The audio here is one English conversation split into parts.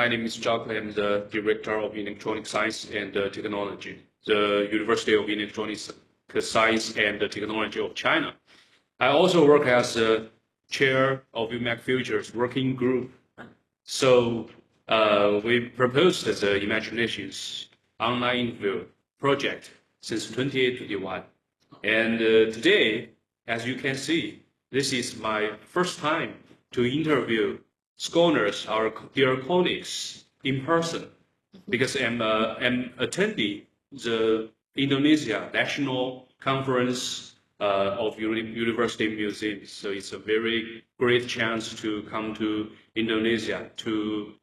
My name is Zhao. I am the Director of Electronic Science and Technology, the University of Electronic Science and Technology of China. I also work as the Chair of UMAC Futures Working Group. So we proposed the Imaginations online interview project since 2021. And today, as you can see, this is my first time to interview scholars, our dear colleagues, in person, because I'm attending the Indonesia National Conference of University Museums. So it's a very great chance to come to Indonesia, to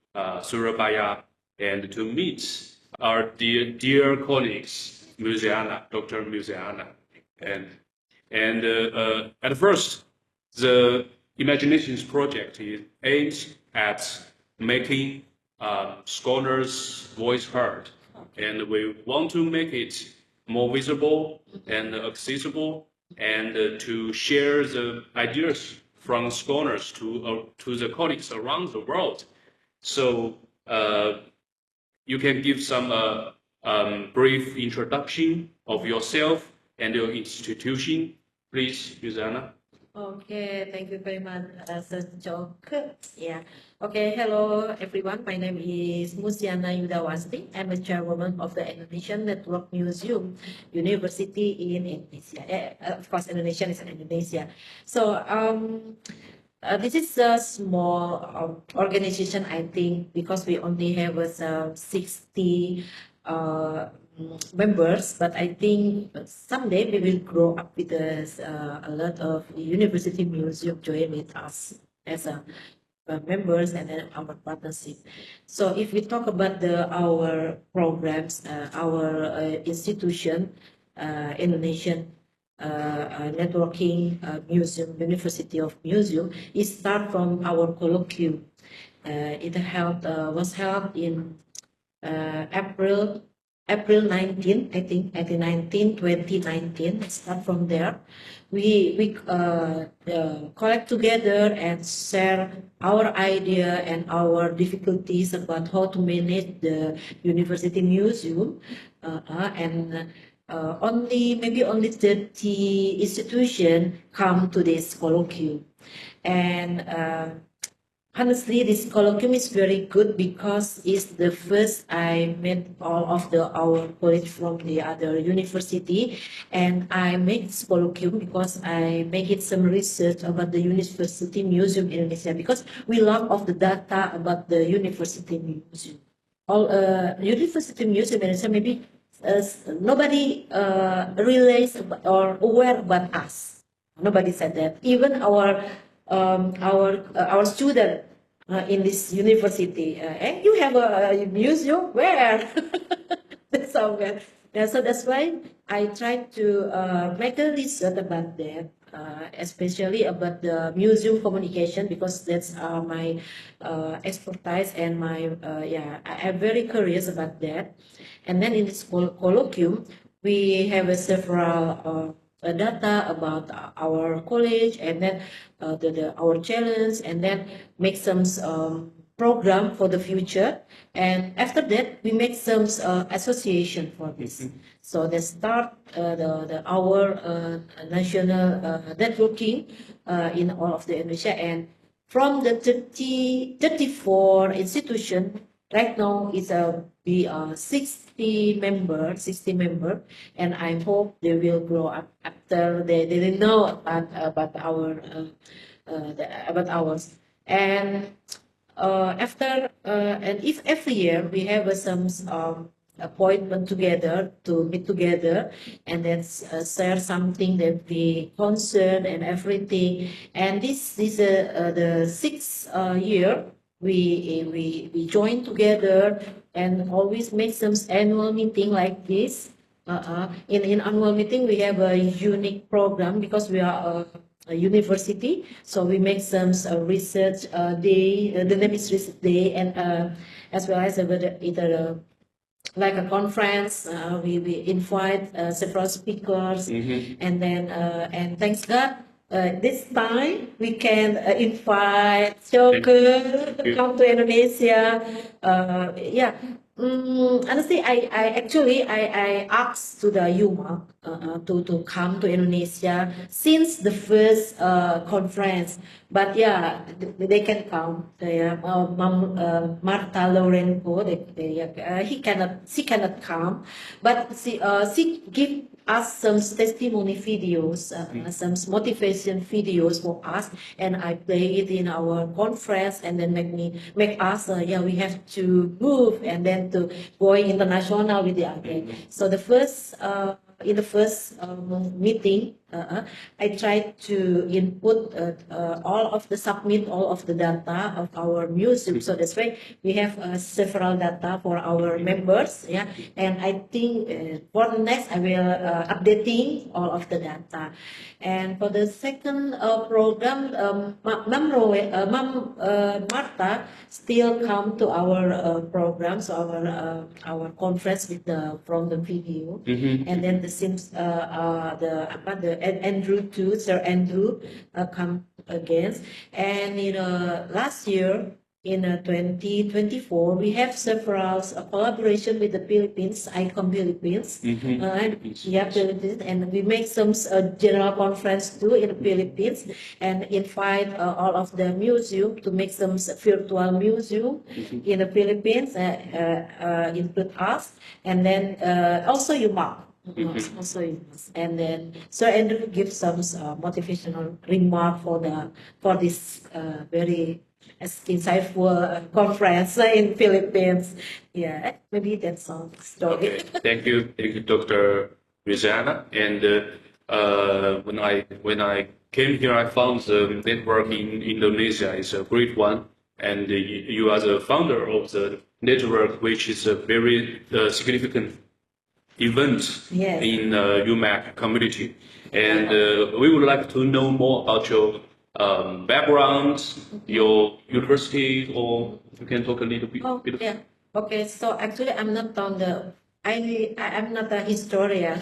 Surabaya, and to meet our dear colleagues, Musiana, Dr. Musiana. And at first, the Imaginations project is aimed at making scholars' voice heard, and we want to make it more visible and accessible, and to share the ideas from scholars to the colleagues around the world. So you can give some brief introduction of yourself and your institution, please, Musiana. Okay, thank you very much, Sir Joke. Yeah. Okay, hello everyone. My name is Musiana Yudhawasthi. I'm a chairwoman of the Indonesian Network Museum University in Indonesia. Of course, Indonesia is in Indonesia. So this is a small organization, I think, because we only have 60 members, but I think someday we will grow up with a lot of university museum join with us as members and then our partnership. So if we talk about our programs, our institution, Indonesian Networking Museum, University of Museum, it start from our colloquium. It was held in April 19, I think, 2019. Start from there. We collect together and share our idea and our difficulties about how to manage the university museum, and maybe only 30 institutions come to this colloquium. And honestly, this colloquium is very good because it's the first I met all of our colleagues from the other university, and I make this colloquium because I make it some research about the University Museum in Indonesia, because we love of the data about the University Museum. All University Museum in Indonesia, maybe nobody relates or aware about us. Nobody said that. Even our student in this university, and you have a museum where? That's somewhere. Yeah, so that's why I try to make a research about that, especially about the museum communication, because that's my expertise and my I'm very curious about that. And then in this colloquium, we have several data about our college, and then our challenge, and then make some program for the future. And after that, we make some association for this. So they start our national networking in all of the Indonesia, and from the 34 institution. Right now, it's be 60 member, and I hope they will grow up after they know about about ours. And after and if every year we have some appointment together to meet together, and then share something that we concern and everything. And this is the 6th year. We join together and always make some annual meeting like this. In annual meeting, we have a unique program because we are a university. So we make some research day. The name is research day, and as well as either like a conference. We invite several speakers, and then and thanks God, this time we can invite Joker to come to Indonesia. Yeah. Honestly, I asked to the UMAC to come to Indonesia since the first conference, but yeah, they can come. Yeah, Marta Lorenko, she cannot come, but she give us some testimony videos, some motivation videos for us, and I play it in our conference, and then make us yeah, we have to move and then to going international with the other. So the first in the first meeting, I tried to input submit all of the data of our museum. So that's why we have several data for our members. Yeah, and I think for the next I will updating all of the data. And for the second program, Marta still come to our programs, our conference with the from the video, and then the Sims the Andrew too, Sir Andrew come again, and last year. In 2024, we have several collaboration with the Philippines, ICOM Philippines. Yeah, Philippines, and we make some general conference too in the Philippines, and invite all of the museum to make some virtual museum in the Philippines, include us, and then also UMAC. Also, and then Sir Andrew gives some motivational remark for this very insightful conference in Philippines. Yeah, maybe that's all story. Okay, thank you, Dr. Musiana. And when I came here, I found the network in Indonesia is a great one, and you are the founder of the network, which is a very significant event Yes. in UMAC community. And we would like to know more about your background, your university, or you can talk a little bit. Oh, yeah. Okay, so actually I'm not on the I'm not a historian.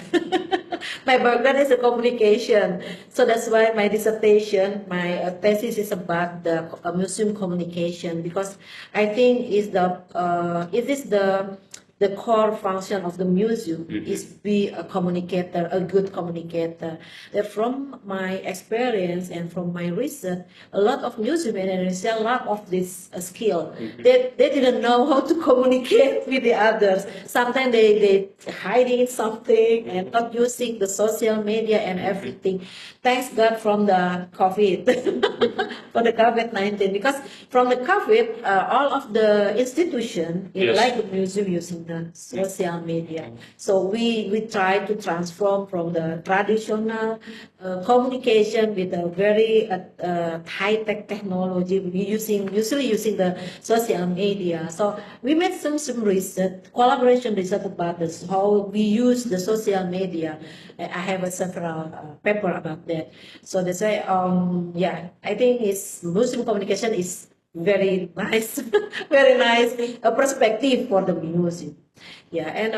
My background is a communication. So that's why my dissertation, my thesis is about the museum communication, because I think it is the core function of the museum is be a communicator, a good communicator. That from my experience and from my research, a lot of museum in Indonesia lack of this skill. They didn't know how to communicate with the others. Sometimes they hiding something and not using the social media and everything. Thanks God from the COVID, for the COVID-19, because from the COVID, all of the institution, Yes. like the museum, using the social media. So we try to transform from the traditional communication with a very high-tech technology, usually using the social media. So we made some research, collaboration research about this, how we use the social media. I have several paper about that. So that's why, yeah, I think museum communication is very nice, very nice perspective for the museum. Yeah, and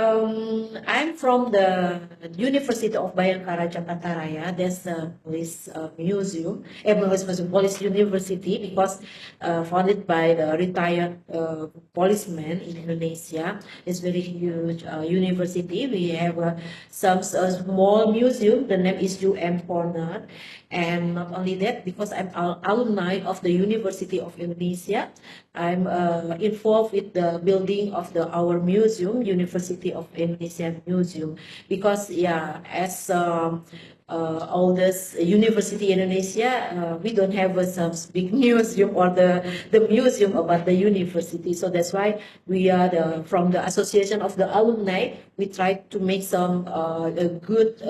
I'm from the University of Bayangkara, Jakarta Raya. There's a police museum, police university, because founded by the retired policeman in Indonesia. It's very huge university. We have some small museum. The name is UM Corner. And not only that, because I'm alumni of the University of Indonesia, I'm involved with the building of our museum, University of Indonesia Museum, because yeah, as oldest university in Indonesia, we don't have some big museum or the museum about the university. So that's why we are from the association of the alumni. We try to make some a good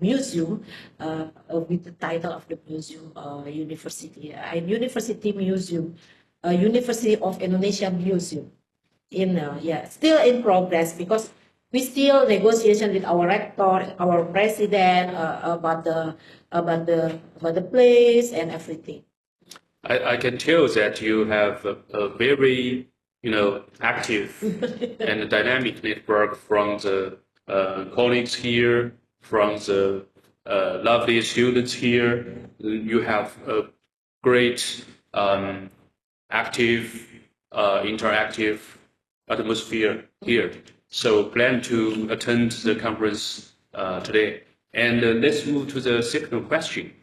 museum with the title of the museum, university, University Museum, University of Indonesia Museum. Yeah, still in progress, because we still negotiation with our rector, our president about the place and everything. I can tell that you have a very, active and dynamic network from the colleagues here, from the lovely students here. You have a great, active, interactive atmosphere here. So plan to attend the conference today. And let's move to the second question.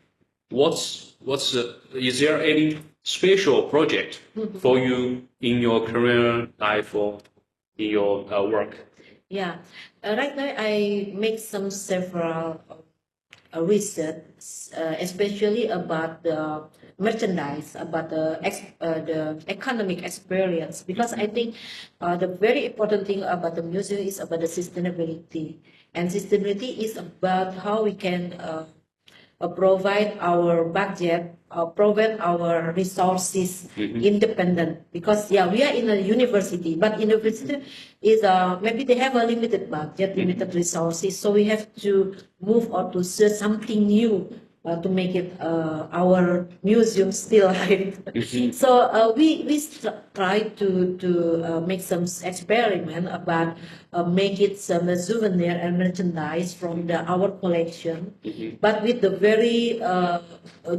Is there any special project for you in your career life or in your work? Yeah, right now I make some several research, especially about the merchandise, about the economic experience, because I think the very important thing about the museum is about the sustainability, and sustainability is about how we can provide our budget, provide our resources independent. Because yeah, we are in a university, but university is maybe they have a limited budget, limited resources, so we have to move on to search something new to make it our museum still alive. So we try to make some experiment about make it some souvenir and merchandise from our collection, but with the very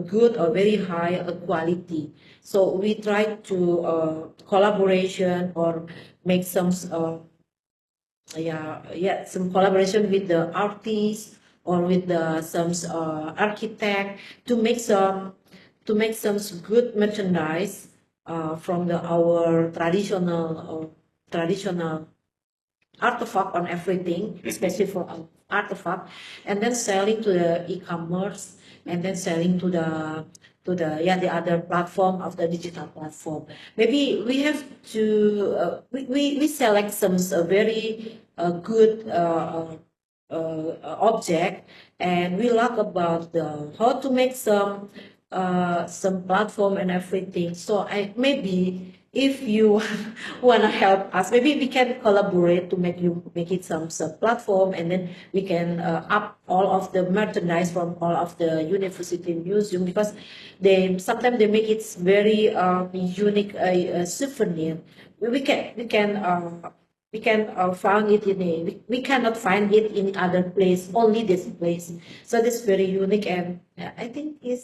good or very high quality. So we try to collaboration or make some some collaboration with the artists or with the some architect to make some good merchandise from our traditional artifact on everything, especially for artifact, and then selling to the e-commerce, and then selling to the other platform of the digital platform. Maybe we have to we select some very good object, and we learn about how to make some platform and everything. So I maybe if you want to help us, maybe we can collaborate to make it some platform, and then we can up all of the merchandise from all of the university museum, because they sometimes they make it very unique souvenir. We can find it we cannot find it in other place, only this place. So this very unique, and I think it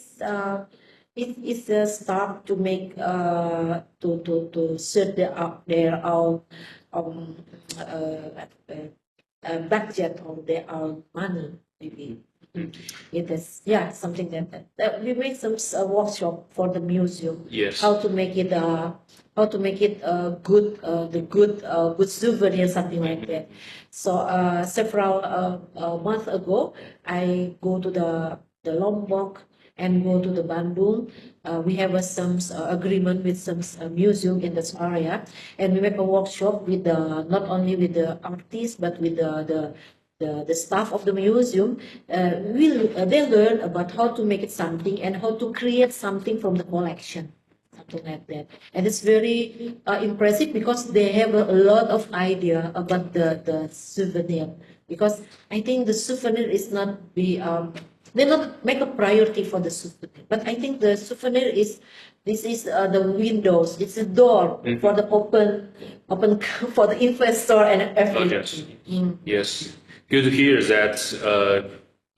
is a start to make to set their own budget or their own money, maybe. It is something that we make some workshop for the museum. Yes. How to make it good good souvenir, something like that. So several months ago, I go to the Lombok and go to the Bandung. We have some agreement with some museum in this area, and we make a workshop with not only with the artists but with the staff of the museum. They learn about how to make it something and how to create something from the collection, something like that. And it's very impressive, because they have a lot of idea about the souvenir. Because I think the souvenir is not they not make a priority for the souvenir, but I think the souvenir is the windows, it's a door for the open for the investor and everything. Yes. Yes. Good to hear that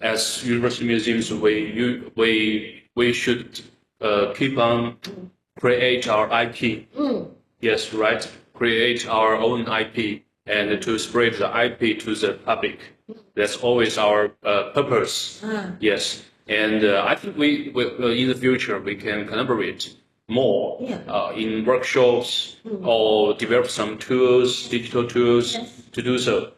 as university museums, we should keep on create our IP. Yes, right. Create our own IP and to spread the IP to the public. That's always our purpose. Yes, and I think we in the future we can collaborate more in workshops or develop some tools, digital tools to do so.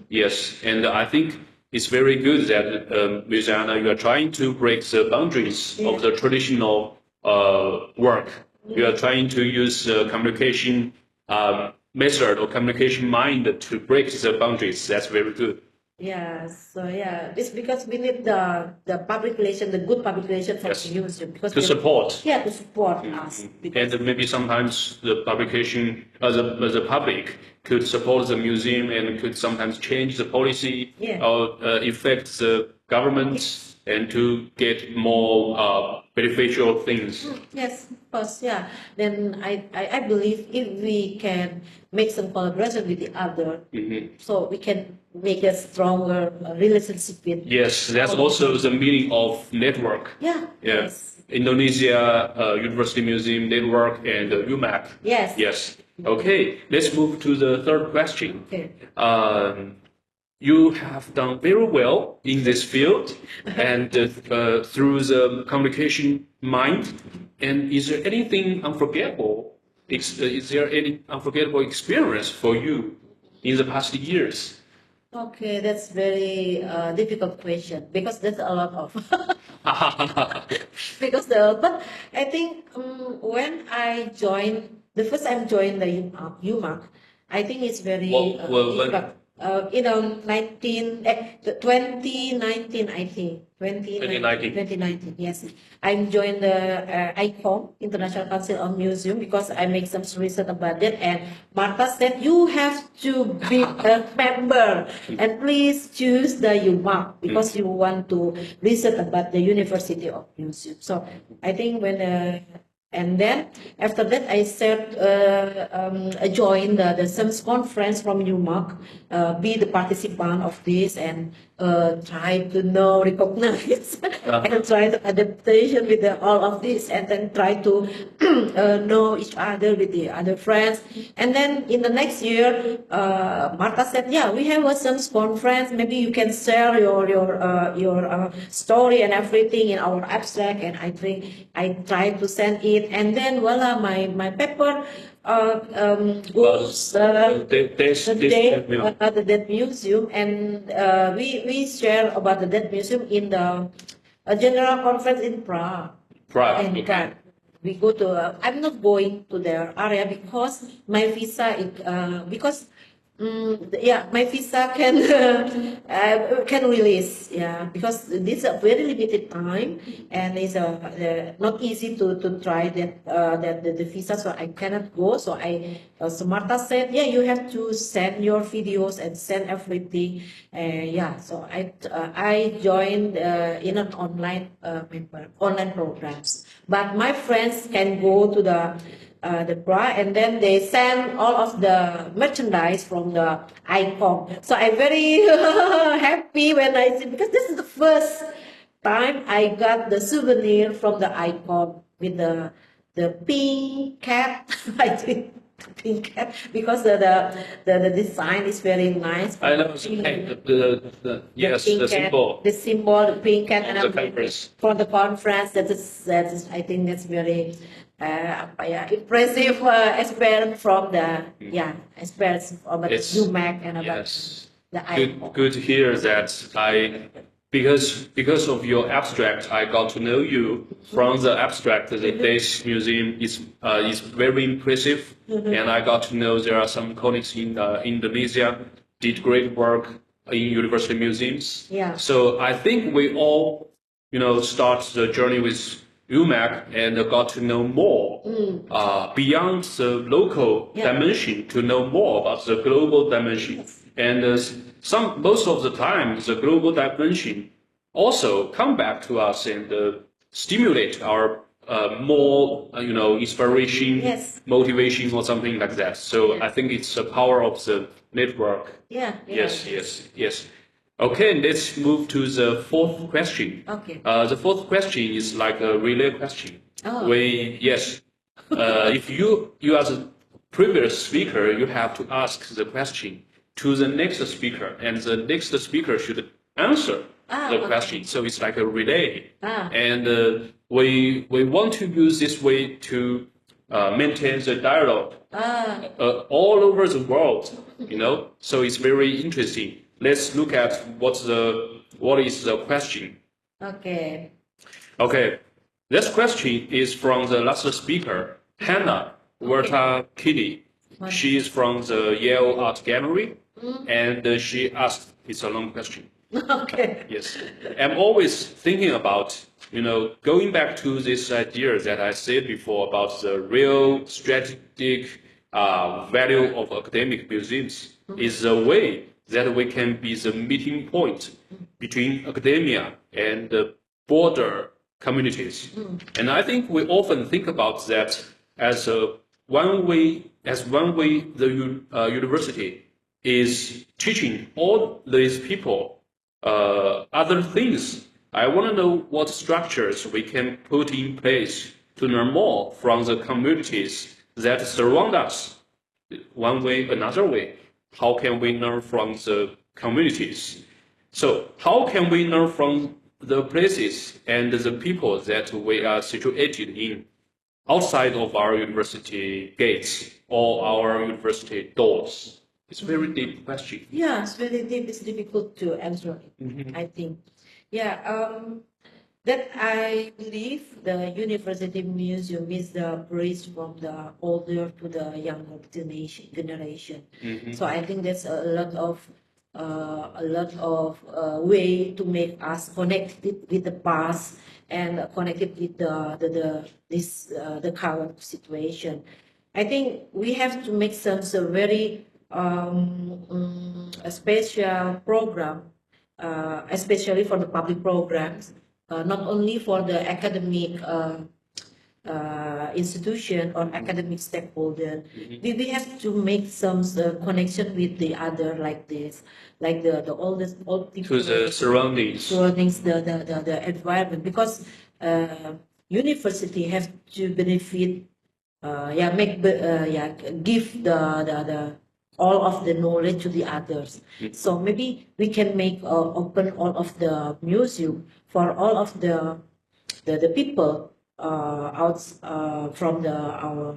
Yes, and I think it's very good that Musiana, you are trying to break the boundaries of the traditional work. You are trying to use communication method or communication mind to break the boundaries. That's very good. Yeah, so it's because we need the public relation, the good public relation from the museum, because to support. Yeah, to support us. And maybe sometimes the publication, the public could support the museum and could sometimes change the policy or affect the government and to get more beneficial things. Yes, of course, yeah. Then I believe if we can make some collaboration with the other, so we can make a stronger relationship with. Yes, that's also the meaning of network. Yeah. Yeah. Yes. Indonesia University Museum Network and UMAC. Yes. Yes. Okay, let's move to the third question. Okay. You have done very well in this field and through the communication mind. And is there anything unforgettable? Is there any unforgettable experience for you in the past years? Okay, that's very difficult question because there's a lot of but I think when I joined the first time joined the UMAC, I think it's very you know 2019 I think 2019 yes I joined the ICOM International Council on Museum because I make some research about it and Martha said you have to be a member and please choose the UMAC because you want to research about the University of Museum. So I think when and then after that, I said join the SEMS conference from UMAC, be the participant of this and try to know, recognize, and try to adaptation with all of this, and then try to know each other with the other friends. And then in the next year, Martha said, "Yeah, we have a SEMS conference. Maybe you can share your story and everything in our abstract." And I think I tried to send it. And then voila, my paper goes the Dead Museum, and we share about the Dead Museum in the general conference in Prague. In Prague. We go to. I'm not going to their area because my visa because. My visa can release, because this is a very limited time and it's not easy to try that the visa, so I cannot go. So so Martha said, you have to send your videos and send everything. So I joined in an online programs, but my friends can go to the Prague, and then they send all of the merchandise from the ICOM. So I'm very happy when I see, because this is the first time I got the souvenir from the ICOM with the pink cat. I think pink cat because the design is very nice. I know the symbol. The symbol, the pink cat, and for the conference. That is I think that's very. Impressive experience from the experience from the UMAC and about the ICOM. Good to hear that because of your abstract, I got to know you from the abstract. The Dead Museum is very impressive, and I got to know there are some colleagues in Indonesia did great work in university museums. Yeah. So I think we all start the journey with UMAC and got to know more beyond the local dimension, to know more about the global dimension. And most of the time, the global dimension also come back to us and stimulate our more, inspiration, motivation, or something like that. So I think it's the power of the network. Yes. Okay, let's move to the fourth question. Okay. The fourth question is like a relay question. Oh. If you are the previous speaker, you have to ask the question to the next speaker, and the next speaker should answer the question. So it's like a relay. And we want to use this way to maintain the dialogue all over the world. So it's very interesting. Let's look at what is the question. Okay. This question is from the last speaker, Hannah Werta-Kiddy. She is from the Yale Art Gallery, and she asked, it's a long question. Okay. Yes. I'm always thinking about, going back to this idea that I said before about the real strategic value of academic museums is the way that we can be the meeting point between academia and the border communities. And I think we often think about that as one way the university is teaching all these people other things. I want to know what structures we can put in place to learn more from the communities that surround us. One way, another way. How can we learn from the communities? So how can we learn from the places and the people that we are situated in outside of our university gates or our university doors? It's a very deep question. Yeah, it's very deep. It's difficult to answer it, I think. Yeah, that I believe the university museum is the bridge from the older to the younger generation. So I think that's a lot of way to make us connected with the past and connected with the current situation. I think we have to make some very a special program, especially for the public programs, not only for the academic institution or academic stakeholder. We have to make some connection with the other like this, like the old people. To the surroundings. The environment, because university have to benefit, give the all of the knowledge to the others. So maybe we can make open all of the museum for all of the people out from our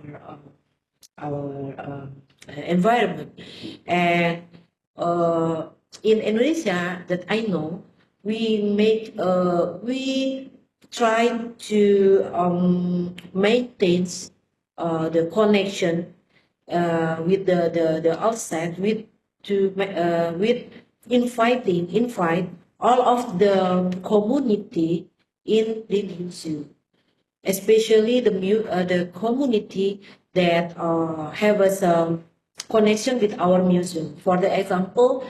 environment. And in Indonesia, that I know, we try to maintain the connection with the outside, with invite all of the community in the museum, especially the community that have some connection with our museum. For the example,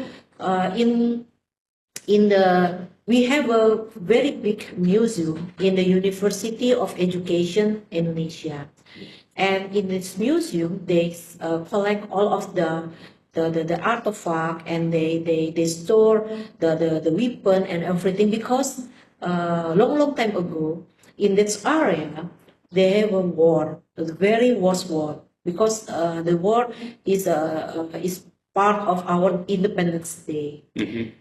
we have a very big museum in the University of Education Indonesia, and in this museum they collect all of the artifact, and they store the weapon and everything, because long time ago in this area they have a war, a very worst war, because the war is part of our Independence Day.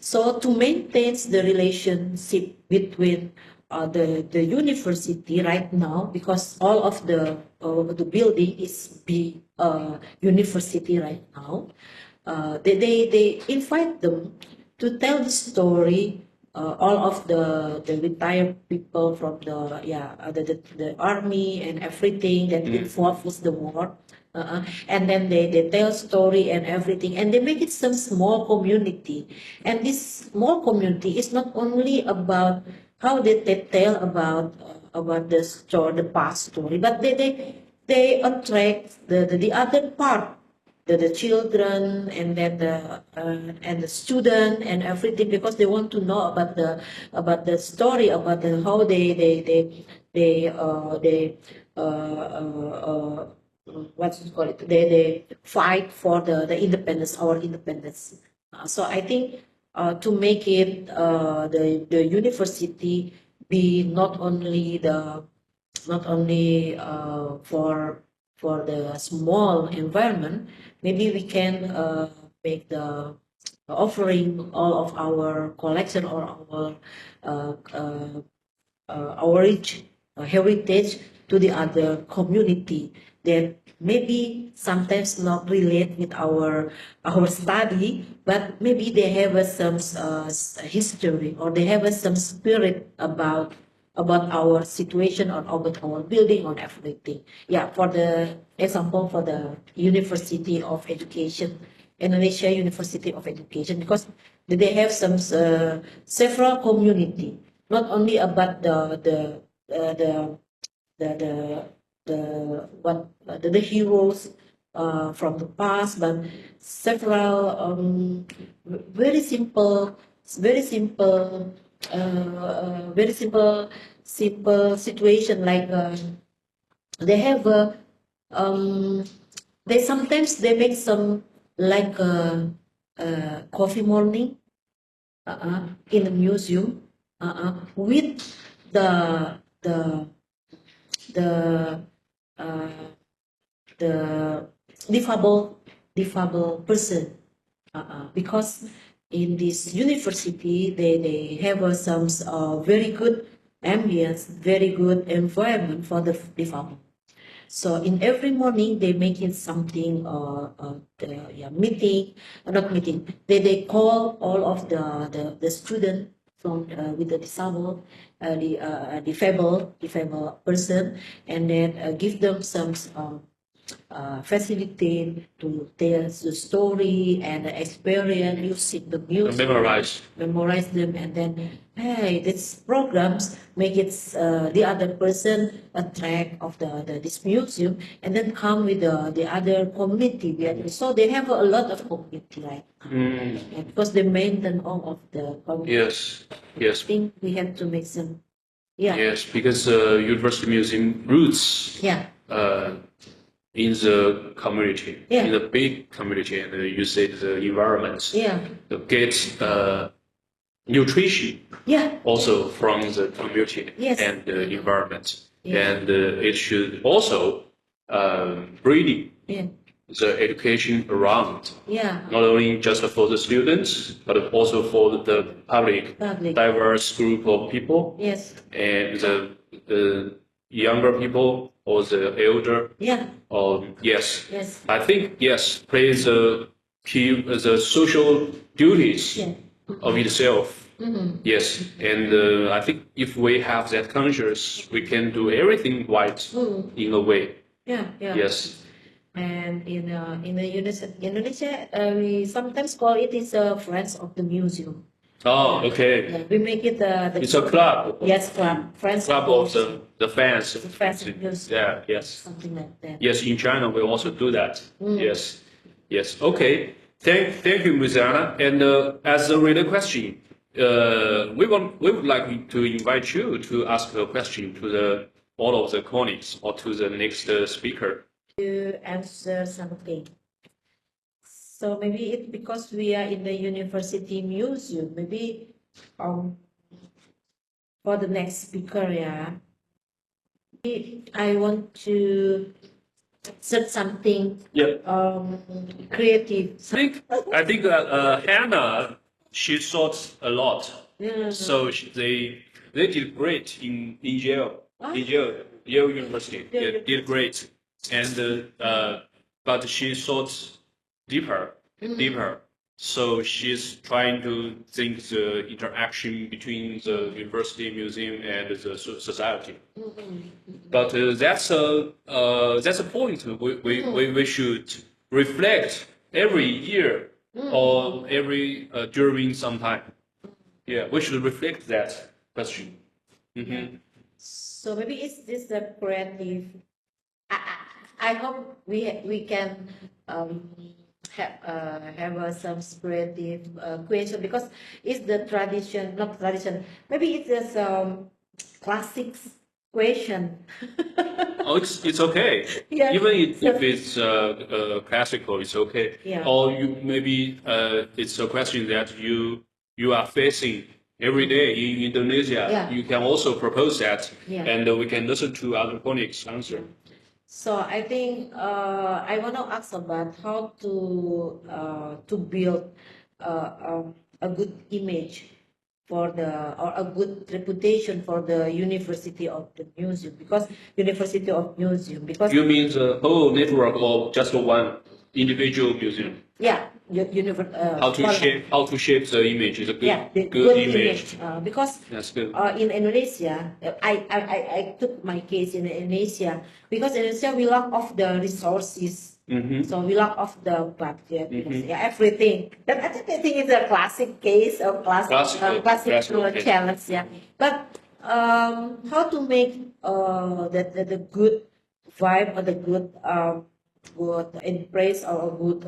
So to maintain the relationship between the university right now, because all of the building is big university right now, they invite them to tell the story, all of the retired people from the army and everything that involved with the war. And then they tell story and everything, and they make it some small community. And this small community is not only about how they tell about the story, the past story, but they attract the other part, the children, and then the student and everything, because they want to know about the story, about how they what you call it, they fight for the independence, our independence. So I think to make it the university be not only for the small environment, maybe we can make the offering all of our collection or our rich heritage to the other community that maybe sometimes not relate with our study, but maybe they have some history, or they have some spirit about our situation, or about our building, or everything. Yeah, for the example, for the University of Education, Indonesia University of Education, because they have some several community, not only about the heroes from the past, but several very simple, very simple, very simple situation like they have a they sometimes they make some like coffee morning in the museum with the the the uh, the defable person because in this university they have some very good ambience, very good environment for the defable. So in every morning they make it something meeting, not meeting. They call all of the student from with the disabled, defable person, and then give them some facilitate to tell the story and experience using the music, memorize them, and then hey, these programs make it the other person attract of this museum, and then come with the other community. So they have a lot of community, right? And because they maintain all of the community. Yes, yes. I think we have to make some. Yes, because University Museum roots. In the community, in the big community, and you say the environment, to get nutrition, also from the community and the environment, and it should also bring the education around, not only just for the students, but also for the public. Diverse group of people, and the younger people or the elder. Yes. I think plays a key the social duties of itself. Yes, and I think if we have that conscious, we can do everything right in a way. Yes. And in Indonesia, we sometimes call it is Friends of the Museum. Oh, okay. Yeah, we make it it's a club. Yes, club. Friends club of the fans. The fans of museum. Yeah, yes. Something like that. Yes, in China we also do that. Yes, yes. Okay. Thank you, Musiana. And as a reader question, we would like to invite you to ask a question to all of the colleagues or to the next speaker. To answer something. So maybe it's because we are in the university museum. Maybe for the next speaker, I want to say something creative. I think Hannah, she thought a lot. So they did great in Yale University. They did great, and but she thought deeper. So she's trying to think the interaction between the university, museum, and the society. But that's a point we should reflect every year or every during some time. Yeah, we should reflect that question. So maybe it's this the creative. I hope we can have some creative question, because it's the tradition, not tradition. Maybe it's just classics question. Oh, it's okay. Even if it's classical, it's okay. Or maybe it's a question that you are facing every day in Indonesia. You can also propose that, and we can listen to other colleagues' answer. So I think I want to ask about how to build a good image or a good reputation for the University of the Museum, because University of Museum, because you mean the whole network or just one individual museum? How to shape the image is a good image. Because that's good. In Indonesia, I took my case in Indonesia, because in Indonesia we lack of the resources. So we lack of the budget, everything. That I think it's a classic case of classic challenge. But how to make the good vibe or the good good in praise or a good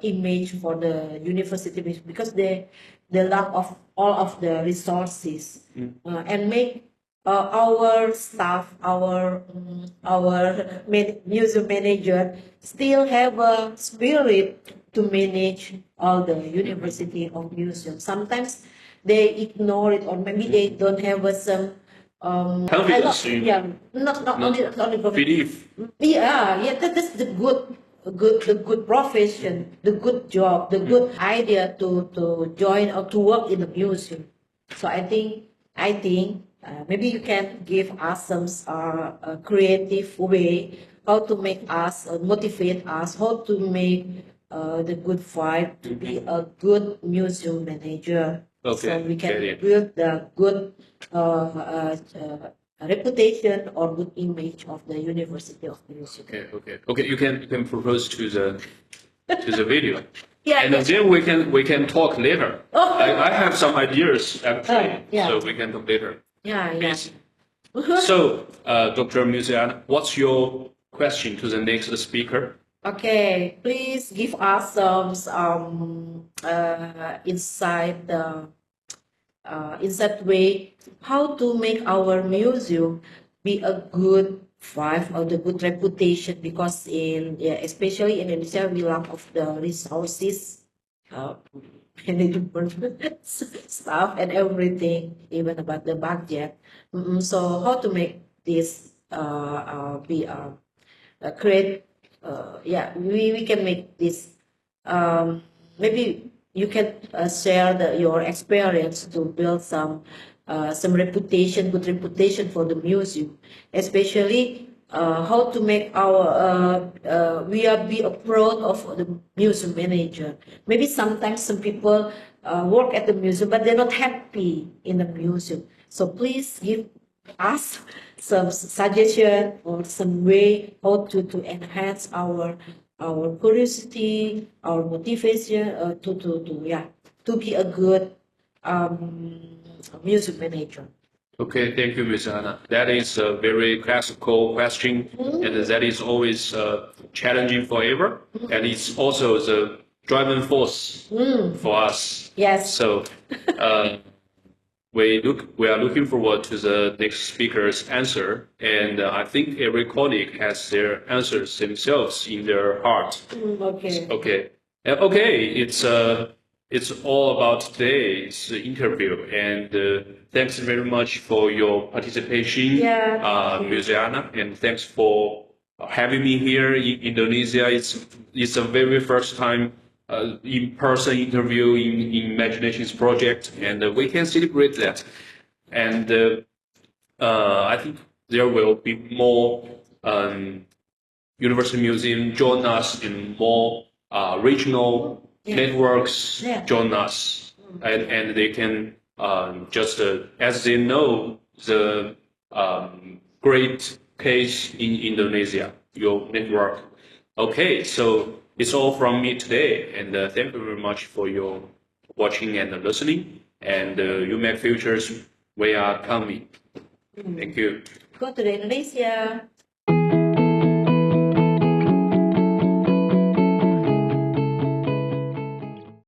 image for the university because they lack of all of the resources and make our staff, our museum manager still have a spirit to manage all the university or museum. Sometimes they ignore it, or maybe they don't have some Confidence yeah, not only belief. yeah, that's the the good profession, the good job, the good idea to join or to work in the museum. So I think maybe you can give us some creative way how to make us motivate us, how to make the good vibe to be a good museum manager. Okay, So we can get it. build the good reputation or good image of the University of Music. Okay. You can propose to the video. Yeah, And yeah. then we can talk later. Oh. I have some ideas actually, Yeah. so we can talk later. Yeah, yeah. Please. So, Dr. Musiana, what's your question to the next speaker? Okay, please give us some insight in that way how to make our museum be a good vibe or the good reputation, because especially in Indonesia we lack of the resources, uh, management stuff and everything, even about the budget. So how to make this be a great yeah, we can make this maybe you can share your experience to build some reputation, good reputation for the museum, especially how to make our we are be a proud of the museum manager. Maybe sometimes some people work at the museum but they're not happy in the museum, so please give us some suggestion or some way how to enhance our curiosity, our motivation to be a good music manager. Okay, thank you, Ms. Anna. That is a very classical question, and that is always challenging forever, and it's also the driving force for us. Yes. So, we are looking forward to the next speaker's answer, and I think every colleague has their answers themselves in their heart. Okay. Okay. It's all about today's interview, and thanks very much for your participation, Yeah. Musiana, and thanks for having me here in Indonesia. It's the very first time in-person interview in Imaginations project, and we can celebrate that. And I think there will be more university museum join us in more regional networks join us, and they can just as they know the great case in Indonesia, your network. Okay, so it's all from me today, and thank you very much for your watching and listening. And UMAC Futures, we are coming. Thank you. Go to the Indonesia.